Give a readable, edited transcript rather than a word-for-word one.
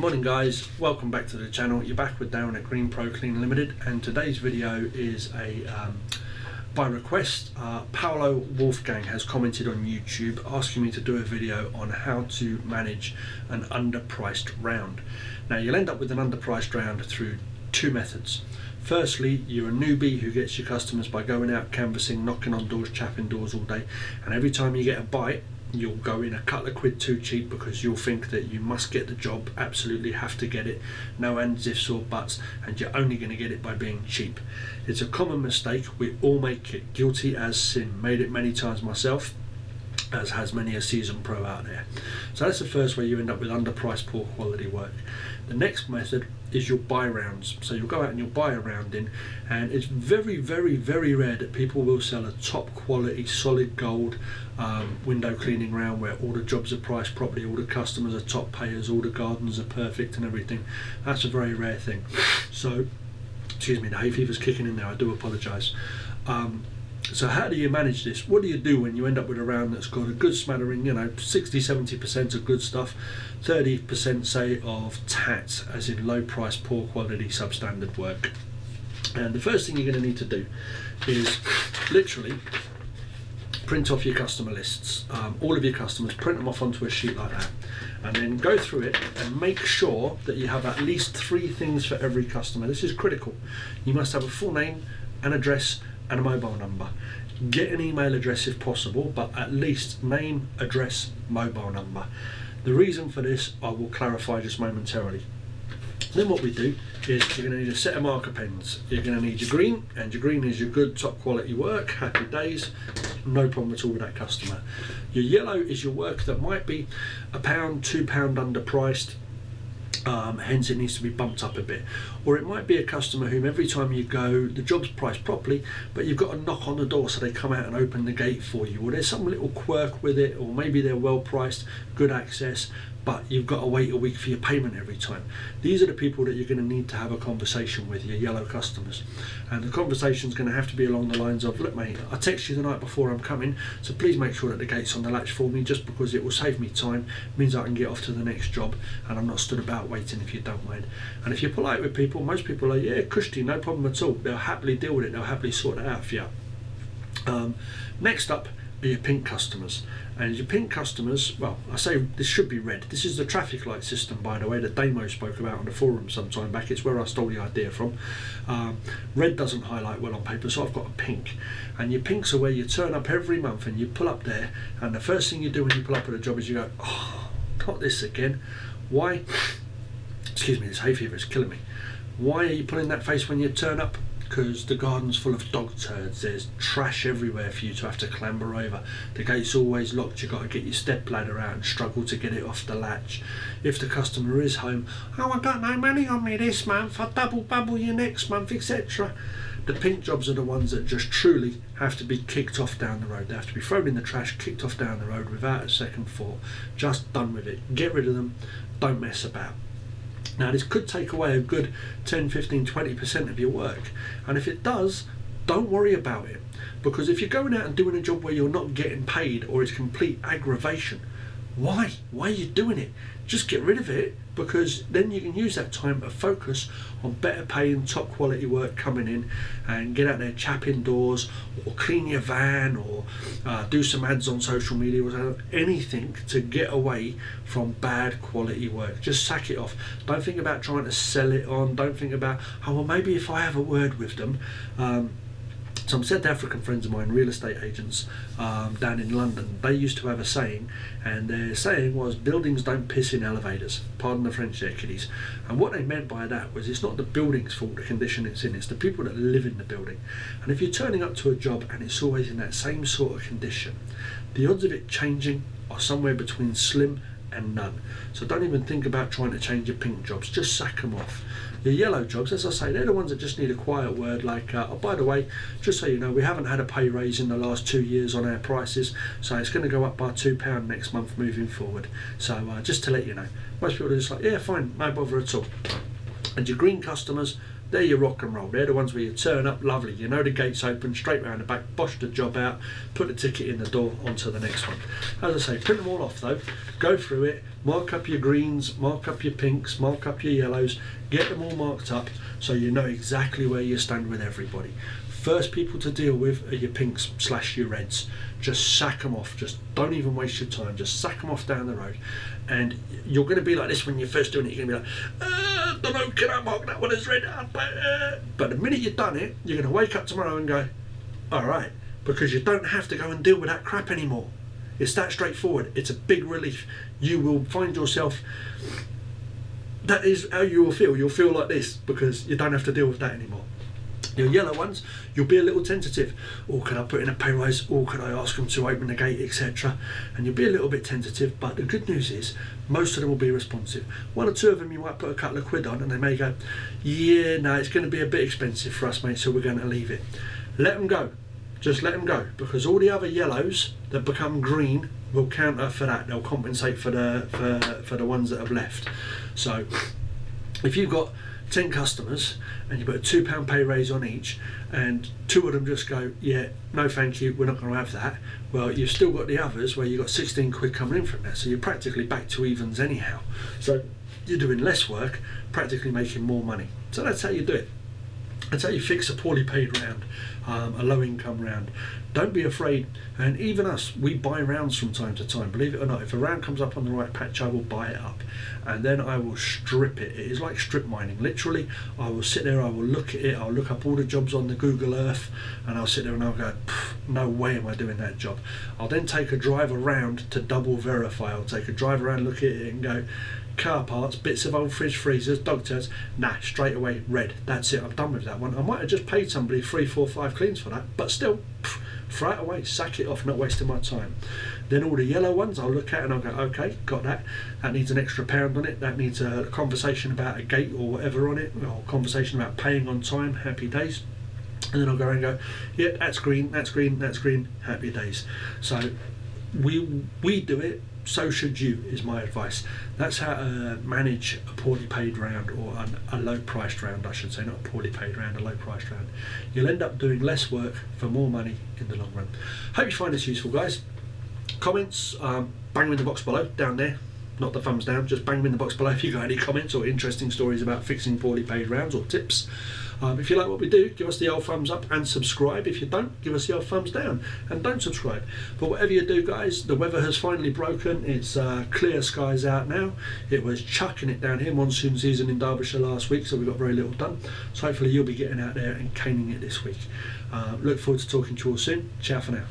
Morning guys, welcome back to the channel. You're back with Darren at Green Pro Clean Limited, and today's video is by request. Paolo Wolfgang has commented on YouTube asking me to do a video on how to manage an underpriced round. Now you'll end up with an underpriced round through two methods. Firstly, you're a newbie who gets your customers by going out canvassing, knocking on doors, chapping doors all day, and every time you get a bite you'll go in a couple of quid too cheap because you'll think that you must get the job, absolutely have to get it, no ands, ifs or buts, and you're only going to get it by being cheap. It's a common mistake, we all make it, guilty as sin, made it many times myself, as has many a seasoned pro out there. So that's the first way you end up with underpriced, poor quality work. The next method is your buy rounds. So you'll go out and you'll buy a round in, and it's very rare that people will sell a top quality solid gold window cleaning round where all the jobs are priced properly, all the customers are top payers, all the gardens are perfect and everything. That's a very rare thing. So excuse me, the hay fever's kicking in there, I do apologise. So how do you manage this? What do you do when you end up with a round that's got a good smattering, 60-70% of good stuff, 30% say of tat, as in low price, poor quality, substandard work? And the first thing you're going to need to do is literally print off your customer lists, all of your customers, print them off onto a sheet like that, and then go through it and make sure that you have at least 3 things for every customer. This is critical. You must have a full name, an address, and a mobile number. Get an email address if possible, but at least name, address, mobile number. The reason for this I will clarify just momentarily. Then what we do is you're going to need a set of marker pens. You're going to need your green, and your green is your good top quality work, happy days, no problem at all with that customer. Your yellow is your work that might be £1, £2 underpriced, hence it needs to be bumped up a bit. Or it might be a customer whom every time you go the job's priced properly, but you've got to knock on the door so they come out and open the gate for you, or there's some little quirk with it, or maybe they're well priced, good access, but you've got to wait a week for your payment every time. These are the people that you're going to need to have a conversation with, your yellow customers. And the conversation's going to have to be along the lines of, look mate, I text you the night before I'm coming, so please make sure that the gate's on the latch for me, just because it will save me time, means I can get off to the next job and I'm not stood about waiting, if you don't mind. And if you're polite with people, most people are, yeah, cushy, no problem at all. They'll happily deal with it, they'll happily sort it out for you. Next up are your pink customers. And your pink customers, well, I say this should be red. This is the traffic light system, by the way, that Damo spoke about on the forum some time back. It's where I stole the idea from. Red doesn't highlight well on paper, so I've got a pink. And your pinks are where you turn up every month and you pull up there, and the first thing you do when you pull up at a job is you go, oh, not this again. Why? Excuse me, this hay fever is killing me. Why are you pulling that face when you turn up? Because the garden's full of dog turds, there's trash everywhere for you to have to clamber over, the gate's always locked, you've got to get your step ladder out and struggle to get it off the latch. If the customer is home, oh, I got no money on me this month, I'll double bubble you next month, etc. The pink jobs are the ones that just truly have to be kicked off down the road. They have to be thrown in the trash, kicked off down the road without a second thought. Just done with it. Get rid of them, don't mess about. Now this could take away a good 10, 15, 20% of your work, and if it does, don't worry about it, because if you're going out and doing a job where you're not getting paid or it's complete aggravation, why are you doing it? Just get rid of it, because then you can use that time to focus on better paying, top quality work coming in, and get out there, chap indoors, or clean your van, or do some ads on social media, or anything to get away from bad quality work. Just sack it off. Don't think about trying to sell it on. Don't think about, oh well, maybe if I have a word with them. Some South African friends of mine, real estate agents down in London, they used to have a saying, and their saying was, buildings don't piss in elevators. Pardon the French there, kiddies. And what they meant by that was, it's not the building's fault, the condition it's in, it's the people that live in the building. And if you're turning up to a job and it's always in that same sort of condition, the odds of it changing are somewhere between slim and none. So don't even think about trying to change your pink jobs, just sack them off. Your yellow jobs, as I say, they're the ones that just need a quiet word like, oh, by the way, just so you know, we haven't had a pay raise in the last 2 years on our prices, so it's going to go up by £2 next month moving forward. So just to let you know, most people are just like, yeah, fine, no bother at all. And your green customers, they're your rock and roll. They're the ones where you turn up, lovely, you know the gate's open, straight round the back, bosh the job out, put the ticket in the door, onto the next one. As I say, print them all off though, go through it, mark up your greens, mark up your pinks, mark up your yellows, get them all marked up so you know exactly where you stand with everybody. First people to deal with are your pinks / your reds. Just sack them off, just don't even waste your time, just sack them off down the road. And you're going to be like this when you're first doing it, you're going to be like, don't know, can I mark that one as red? But the minute you've done it, you're going to wake up tomorrow and go, alright, because you don't have to go and deal with that crap anymore. It's that straightforward. It's a big relief. You will find yourself, that is how you will feel. You'll feel like this because you don't have to deal with that anymore. Your yellow ones, you'll be a little tentative. Or can I put in a pay rise? Or can I ask them to open the gate, etc.? And you'll be a little bit tentative, but the good news is most of them will be responsive. One or two of them you might put a couple of quid on and they may go, yeah, no, it's going to be a bit expensive for us, mate, so we're going to leave it. Let them go. Just let them go, because all the other yellows that become green will counter for that. They'll compensate for the ones that have left. So if you've got 10 customers and you put a £2 pay raise on each and 2 of them just go, yeah, no thank you, we're not going to have that, well, you've still got the others where you've got 16 quid coming in from that, so you're practically back to evens anyhow. So you're doing less work, practically making more money. So that's how you do it. That's how you fix a poorly paid round, a low income round. Don't be afraid, and even us, we buy rounds from time to time, believe it or not. If a round comes up on the right patch, I will buy it up and then I will strip it. It is like strip mining, literally. I will sit there, I will look at it, I'll look up all the jobs on the Google Earth and I'll sit there and I'll go, no way am I doing that job. I'll then take a drive around to double verify. I'll take a drive around, look at it and go, car parts, bits of old fridge freezers, dog turds, nah, straight away red, that's it, I'm done with that one. I might have just paid somebody 3, 4, 5 cleans for that, but still, throw it away, sack it off, not wasting my time. Then all the yellow ones I'll look at and I'll go, okay, got that, that needs an extra £1 on it, that needs a conversation about a gate or whatever on it, or a conversation about paying on time, happy days. And then I'll go and go, yeah, that's green, that's green, that's green, happy days. So we do it, so should you, is my advice. That's how to manage a poorly paid round, or a low priced round I should say, not a poorly paid round, a low priced round. You'll end up doing less work for more money in the long run. Hope you find this useful, guys. Comments, bang them in the box below, down there, not the thumbs down, just bang them in the box below if you've got any comments or interesting stories about fixing poorly paid rounds or tips. If you like what we do, give us the old thumbs up and subscribe. If you don't, give us the old thumbs down and don't subscribe. But whatever you do, guys, the weather has finally broken. It's clear skies out now. It was chucking it down here, monsoon season in Derbyshire last week, so we got very little done. So hopefully you'll be getting out there and caning it this week. Look forward to talking to you all soon. Ciao for now.